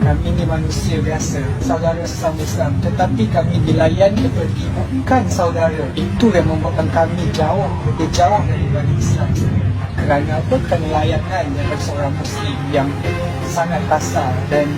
kami ni manusia biasa, saudara sesama Islam, tetapi kami dilayan seperti bukan saudara. Itu yang membuatkan kami jauh daripada Islam. Kerana apa? Kerana layanan daripada seorang Muslim yang sangat kasar dan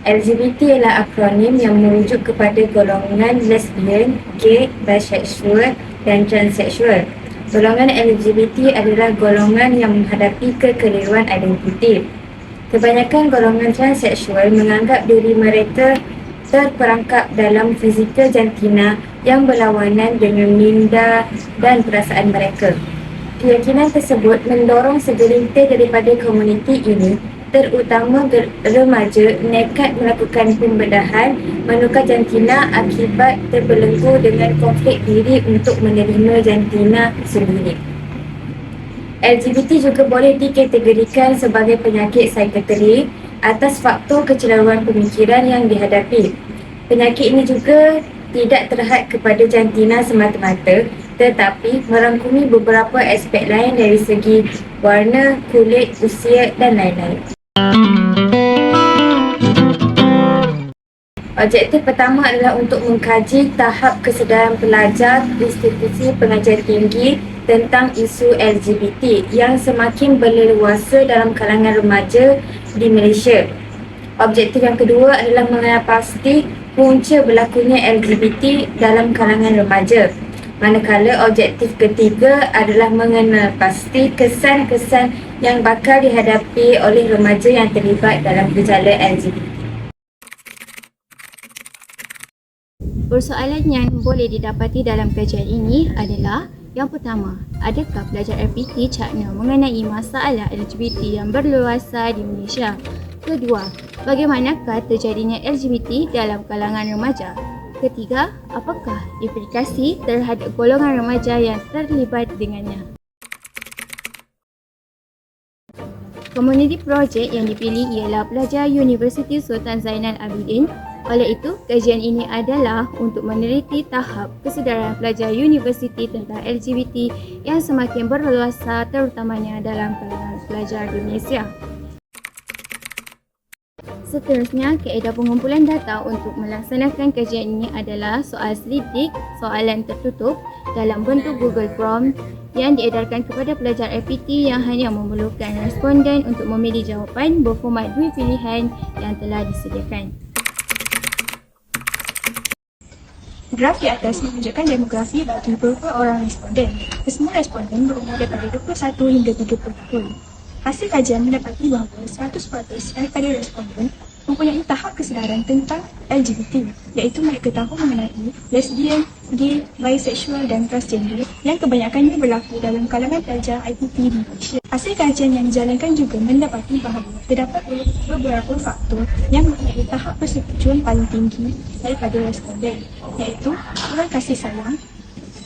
LGBT ialah akronim yang merujuk kepada golongan lesbian, gay, bisexual dan transseksual. Golongan LGBT adalah golongan yang menghadapi kekeliruan identiti. Kebanyakan golongan transseksual menganggap diri mereka terperangkap dalam fizikal jantina yang berlawanan dengan minda dan perasaan mereka. Keyakinan tersebut mendorong segelintir daripada komuniti ini, terutama remaja, nekat melakukan pembedahan menukar jantina akibat terbelenggu dengan konflik diri untuk menerima jantina sendiri. LGBT juga boleh dikategorikan sebagai penyakit psikiatri atas faktor kecelaruan pemikiran yang dihadapi. Penyakit ini juga tidak terhad kepada jantina semata-mata, tetapi merangkumi beberapa aspek lain dari segi warna, kulit, usia dan lain-lain. Objektif pertama adalah untuk mengkaji tahap kesedaran pelajar institusi pengajian tinggi tentang isu LGBT yang semakin berleluasa dalam kalangan remaja di Malaysia. Objektif yang kedua adalah mengenal pasti punca berlakunya LGBT dalam kalangan remaja. Manakala objektif ketiga adalah mengenal pasti kesan-kesan yang bakal dihadapi oleh remaja yang terlibat dalam gejala LGBT. Persoalan yang boleh didapati dalam kajian ini adalah: yang pertama, adakah pelajar LPT cakna mengenai masalah LGBT yang berluasa di Malaysia? Kedua, bagaimanakah terjadinya LGBT dalam kalangan remaja? Ketiga, apakah implikasi terhadap golongan remaja yang terlibat dengannya? Komuniti projek yang dipilih ialah pelajar Universiti Sultan Zainal Abidin. Oleh itu, kajian ini adalah untuk meneliti tahap kesedaran pelajar universiti tentang LGBT yang semakin berleluasa, terutamanya dalam kalangan pelajar di Malaysia. Seterusnya, kaedah pengumpulan data untuk melaksanakan kajian ini adalah soal selidik, soalan tertutup dalam bentuk Google Form yang diedarkan kepada pelajar LPT yang hanya memerlukan responden untuk memilih jawapan berformat dua pilihan yang telah disediakan. Graf di atas menunjukkan demografi bagi beberapa orang responden. Kesemua responden berumur daripada 21 hingga 30 tahun. Hasil kajian mendapati bahawa 100% daripada responden mempunyai tahap kesedaran tentang LGBT, iaitu mereka tahu mengenai lesbian, gay, bisexual dan transgender yang kebanyakannya berlaku dalam kalangan pelajar IPT di Malaysia. Hasil kajian yang dijalankan juga mendapati bahawa terdapat beberapa faktor yang mempunyai tahap persetujuan paling tinggi daripada responden, iaitu kurang kasih sayang,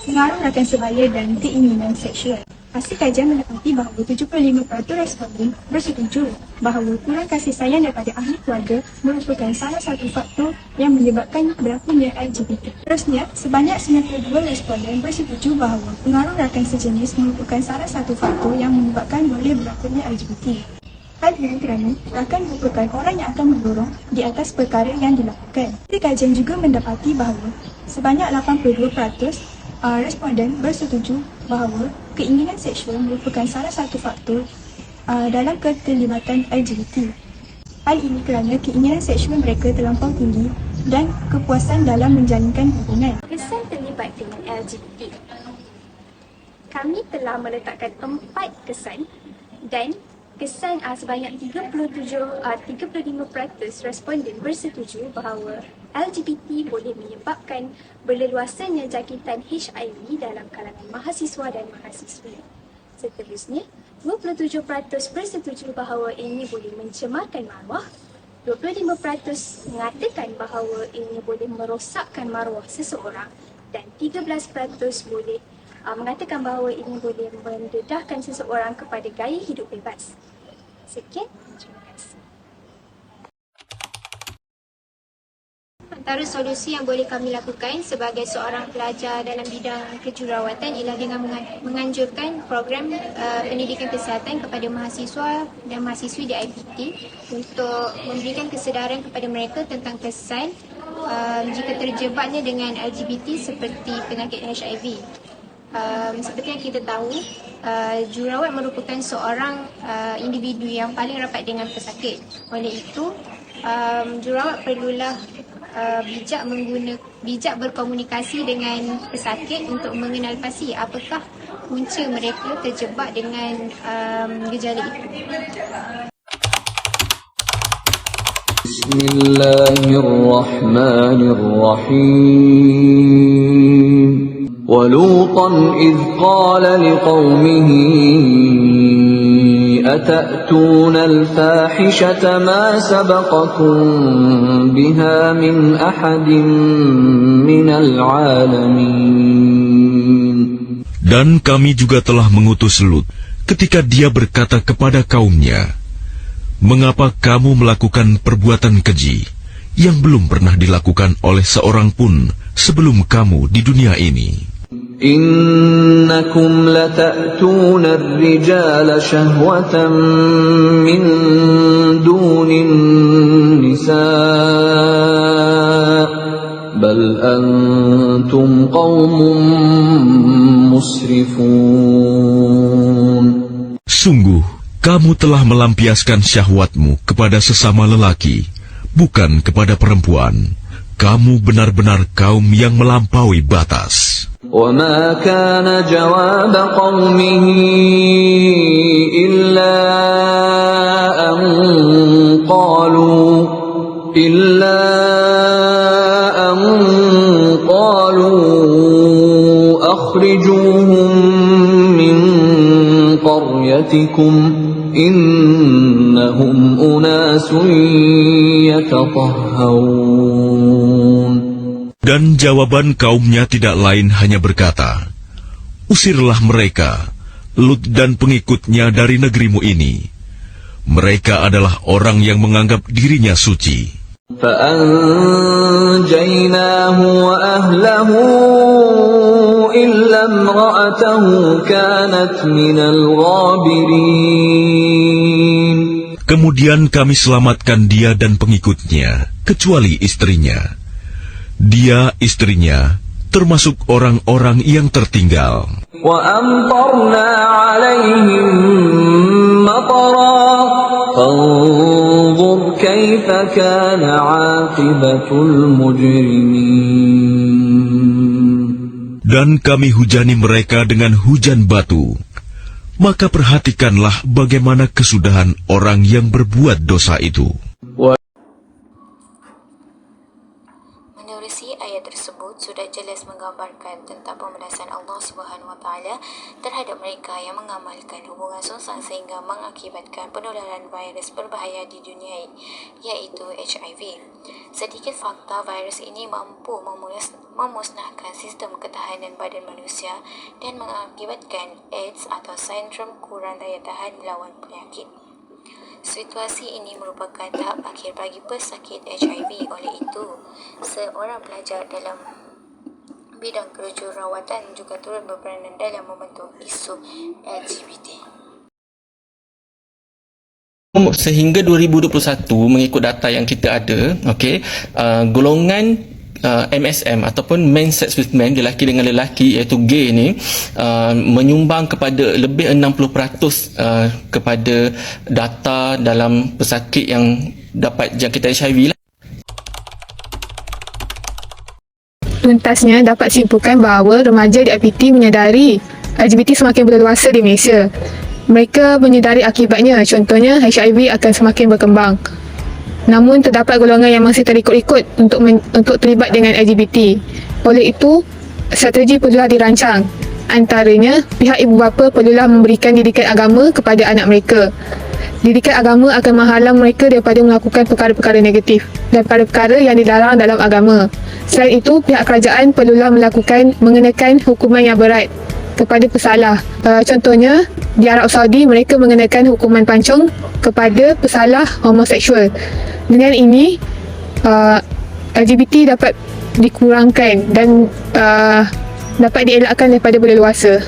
pengaruh rakan sebaya dan keinginan seksual. Hasil kajian mendapati bahawa 75% responden bersetuju bahawa kurang kasih sayang daripada ahli keluarga merupakan salah satu faktor yang menyebabkan berlakunya LGBT. Terusnya, sebanyak 92 responden bersetuju bahawa pengaruh rakan sejenis merupakan salah satu faktor yang menyebabkan boleh berlakunya LGBT. Hal ini kerana rakan merupakan orang yang akan mendorong di atas perkara yang dilakukan. Hasil kajian juga mendapati bahawa sebanyak 82% responden bersetuju bahawa keinginan seksual merupakan salah satu faktor dalam keterlibatan LGBT. Hal ini kerana keinginan seksual mereka terlampau tinggi dan kepuasan dalam menjalinkan hubungan. Kesan terlibat dengan LGBT. Kami telah meletakkan 4 kesan dan kesan sebanyak 35% responden bersetuju bahawa LGBT boleh menyebabkan berleluasannya jangkitan HIV dalam kalangan mahasiswa dan mahasiswi. Seterusnya, 27% bersetuju bahawa ini boleh mencemarkan maruah, 25% mengatakan bahawa ini boleh merosakkan maruah seseorang dan 13% boleh mengatakan bahawa ini boleh mendedahkan seseorang kepada gaya hidup bebas. Sekian, terima kasih. Antara solusi yang boleh kami lakukan sebagai seorang pelajar dalam bidang kejururawatan ialah dengan menganjurkan program pendidikan kesihatan kepada mahasiswa dan mahasiswi di IPT untuk memberikan kesedaran kepada mereka tentang kesan jika terjebaknya dengan LGBT seperti penyakit HIV. Seperti yang kita tahu, jururawat merupakan seorang individu yang paling rapat dengan pesakit. Oleh itu, jururawat perlulah bijak berkomunikasi dengan pesakit untuk mengenal pasti apakah punca mereka terjebak dengan gejala itu. Bismillahirrahmanirrahim. وَلُوطًا إِذْ قَالَ لِقَوْمِهِ أَتَأْتُونَ الْفَاحِشَةَ مَا سَبَقَكُم بِهَا مِنْ أَحَدٍ مِنَ الْعَالَمِينَ. Dan kami juga telah mengutus Lut ketika dia berkata kepada kaumnya, "Mengapa kamu melakukan perbuatan keji yang belum pernah dilakukan oleh seorang pun sebelum kamu di dunia ini? إنكم لتأتون الرجال شهوة من دون النساء بل أنتم قوم مسرفون." Sungguh, kamu telah melampiaskan syahwatmu kepada sesama lelaki, bukan kepada perempuan. Kamu benar-benar kaum yang melampaui batas. وَمَا كَانَ جَوَابَ قَوْمِهِ إِلَّا أَن قَالُوا أَخْرِجُوهُم مِّن قَرْيَتِكُمْ إِنَّهُمْ أُنَاسٌ يَتَطَهَّرُونَ. Dan jawaban kaumnya tidak lain hanya berkata, "Usirlah mereka, Lut dan pengikutnya dari negerimu ini. Mereka adalah orang yang menganggap dirinya suci." فَأَنْجَيْنَاهُ وَأَهْلَهُ إِلَّا امْرَأَتَهُ كَانَتْ مِنَ الْغَابِرِينَ. Kemudian kami selamatkan dia dan pengikutnya, kecuali istrinya. Dia, istrinya, termasuk orang-orang yang tertinggal. وَأَمْطَرْنَا عَلَيْهِمْ مَطَرًا فَانظُرْ كَيْفَ كَانَ عَاقِبَةُ الْمُجْرِمِينَ. Dan kami hujani mereka dengan hujan batu. Maka perhatikanlah bagaimana kesudahan orang yang berbuat dosa itu. Menerusi ayat tersebut sudah jelas menggambarkan tentang pembedasan Allah Subhanahu Wa Taala terhadap mereka yang mengamalkan hubungan sungsang sehingga mengakibatkan penularan virus berbahaya di dunia, yaitu HIV. Sedikit fakta, virus ini mampu memusnahkan sistem ketahanan badan manusia dan mengakibatkan AIDS atau sindrom kurang daya tahan melawan penyakit. Situasi ini merupakan tahap akhir bagi pesakit HIV. Oleh itu, seorang pelajar dalam bidang kejururawatan juga turut berperanan dalam membentuk isu LGBT. Sehingga 2021, mengikut data yang kita ada, golongan MSM ataupun men sex with men, lelaki dengan lelaki, iaitu gay ni, menyumbang kepada lebih 60% kepada data dalam pesakit yang dapat jangkitan HIV lah. Tuntasnya dapat simpulkan bahawa remaja di IPT menyadari LGBT semakin berleluasa di Malaysia. Mereka menyedari akibatnya, contohnya HIV akan semakin berkembang. Namun terdapat golongan yang masih terikut-ikut untuk terlibat dengan LGBT. Oleh itu, strategi perlulah dirancang. Antaranya, pihak ibu bapa perlulah memberikan didikan agama kepada anak mereka. Didikan agama akan menghalang mereka daripada melakukan perkara-perkara negatif dan perkara yang dilarang dalam agama. Selain itu, pihak kerajaan perlulah mengenakan hukuman yang berat kepada pesalah. Contohnya, di Arab Saudi mereka mengenakan hukuman pancung kepada pesalah homoseksual. Dengan ini, LGBT dapat dikurangkan dan dapat dielakkan daripada berleluasa.